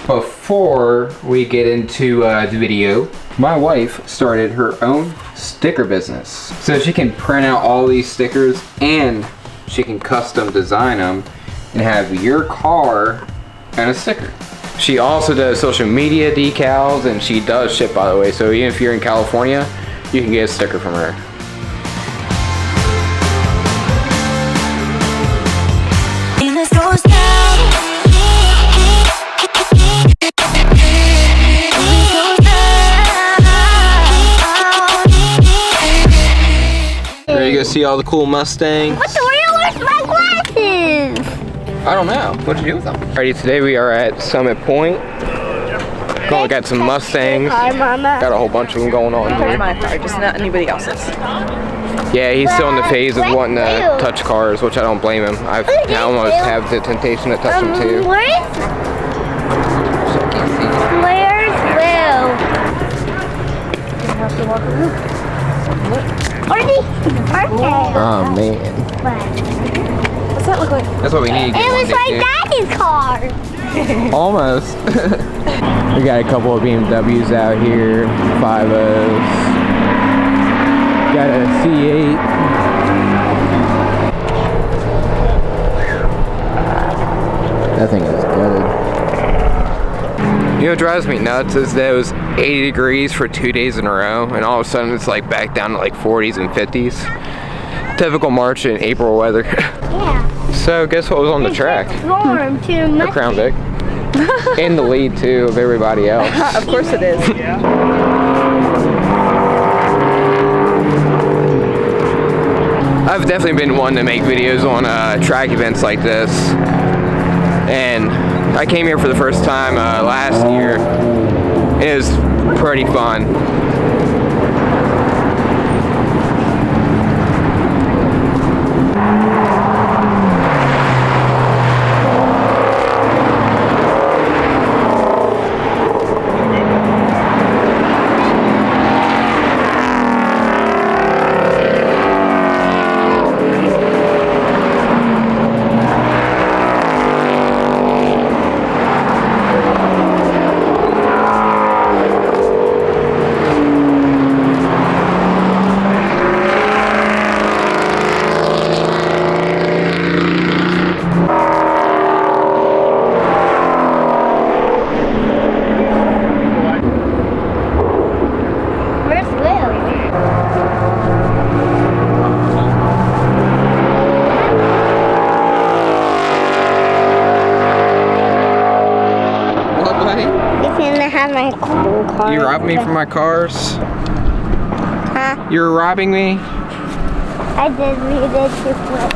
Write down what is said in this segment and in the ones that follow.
Before we get into the video, my wife started her own sticker business. So she can print out all these stickers and she can custom design them and have your car and a sticker. She also does social media decals and she does ship, by the way. So even if you're in California, you can get a sticker from her. Ready to go see all the cool Mustangs? What's the real with my glasses? I don't know. What'd you do with them? Alrighty, today we are at Summit Point. Going got some Mustangs. Hi, Mama. Got a whole bunch of them going on here. My car, just not anybody else's. Yeah, he's still in the phase of wanting to touch cars, which I don't blame him. I almost have the temptation to touch them too. Where's Will? You have to walk around. Oh man. What's that look like? That's what we need. It was like Daddy's car. Almost. We got a couple of BMWs out here, 5.0s. Got a C8. That thing is good. You know what drives me nuts is that it was 80 degrees for 2 days in a row, and all of a sudden it's like back down to like 40s and 50s. Typical March and April weather. Yeah. So guess what was on the track? Warm too much. Crown Vic. In the lead too of everybody else. Of course it is. I've definitely been one to make videos on track events like this, and I came here for the first time last year. It was pretty fun. My cool car. You robbed me from my cars? Huh? You were robbing me? I did. We did too quick.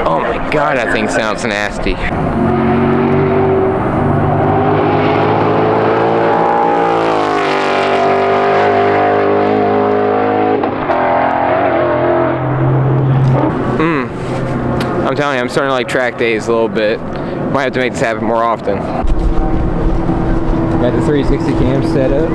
Oh my god, that thing sounds nasty. I'm telling you, I'm starting to like track days a little bit. Might have to make this happen more often. Got the 360 cam set up.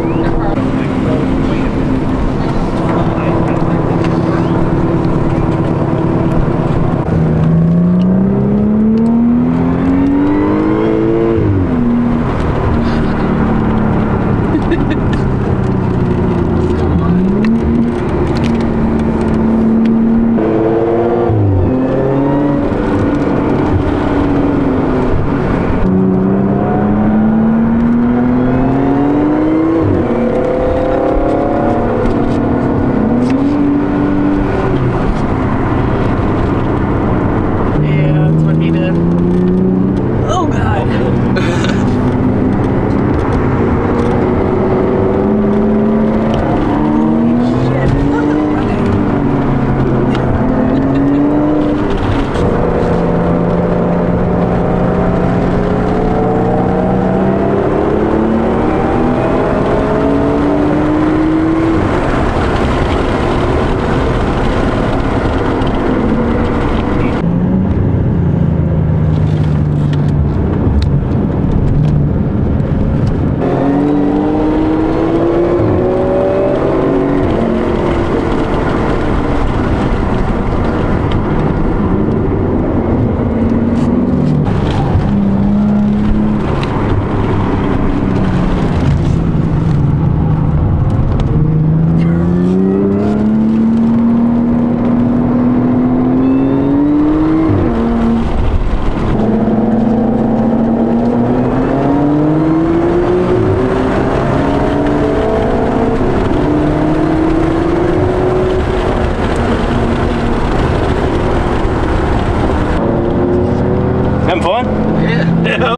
Now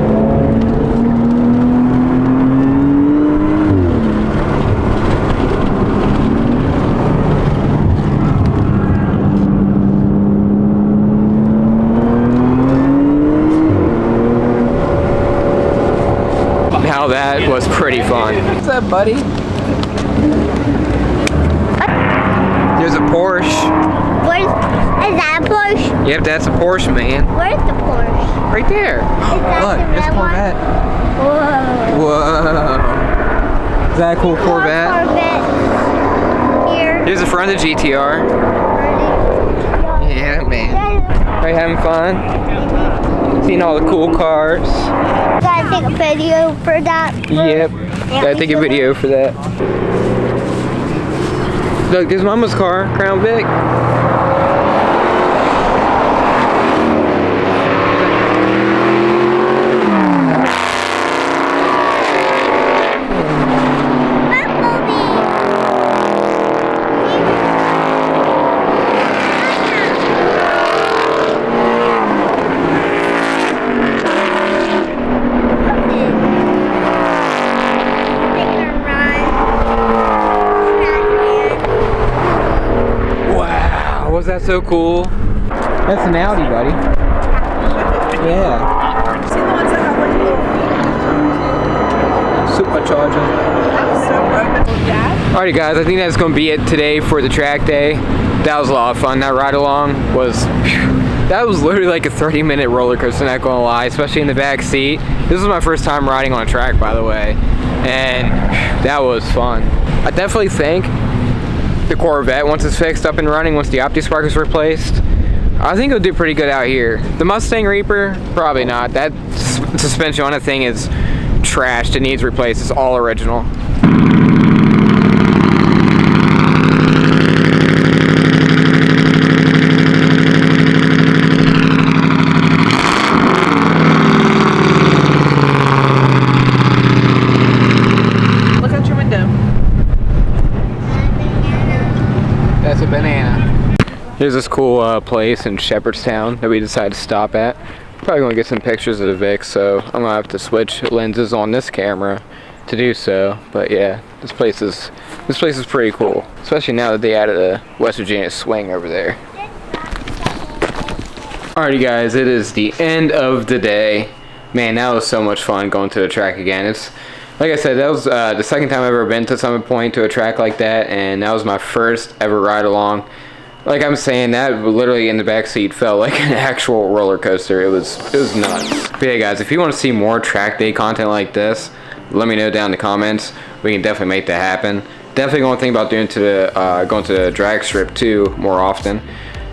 that was pretty fun. What's up, buddy? There's a Porsche. Is that a Porsche? Yep, that's a Porsche, man. Where's the Porsche? Right there. Is that Look, the it's red Corvette. one? Whoa. Is that a cool Corvette? Corvette. Here. Here's the front of the GTR. Yeah, man. Are you having fun? Seeing all the cool cars. Gotta take a video for that. Yep. Gotta take a video for that. Look, there's Mama's car, Crown Vic. Was that so cool? That's an Audi, buddy. Yeah. See the ones that have like little Supercharger. Dad? Alrighty guys, I think that's going to be it today for the track day. That was a lot of fun. That ride along was, that was literally like a 30-minute roller coaster, not going to lie, especially in the back seat. This was my first time riding on a track, by the way, and that was fun. I definitely think the Corvette, once it's fixed up and running, once the OptiSpark is replaced, I think it'll do pretty good out here. The Mustang Reaper, probably not. That suspension on that thing is trashed. It needs replaced. It's all original. Look out your window. That's a banana. Here's this cool place in Shepherdstown that we decided to stop at. Probably gonna get some pictures of the Vic, so I'm gonna have to switch lenses on this camera to do so. But yeah, this place is pretty cool, especially now that they added a West Virginia swing over there. Alrighty guys, it is the end of the day. Man, that was so much fun going to the track again. It's like I said, that was the second time I've ever been to Summit Point to a track like that, and that was my first ever ride along. Like I'm saying, that literally in the back seat felt like an actual roller coaster. It was nuts. But yeah guys, if you want to see more track day content like this, let me know down in the comments. We can definitely make that happen. Definitely going to think about going to the drag strip too more often.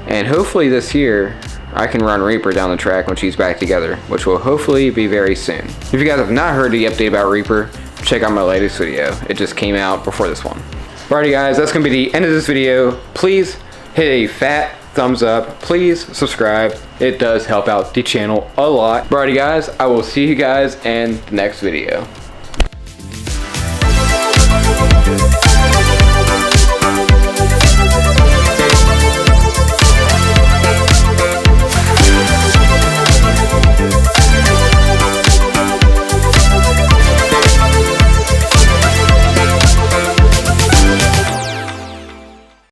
And hopefully this year I can run Reaper down the track when she's back together, which will hopefully be very soon. If you guys have not heard the update about Reaper, check out my latest video. It just came out before this one. Alrighty guys, that's going to be the end of this video. Please hit a fat thumbs up. Please subscribe. It does help out the channel a lot. Alrighty guys, I will see you guys in the next video.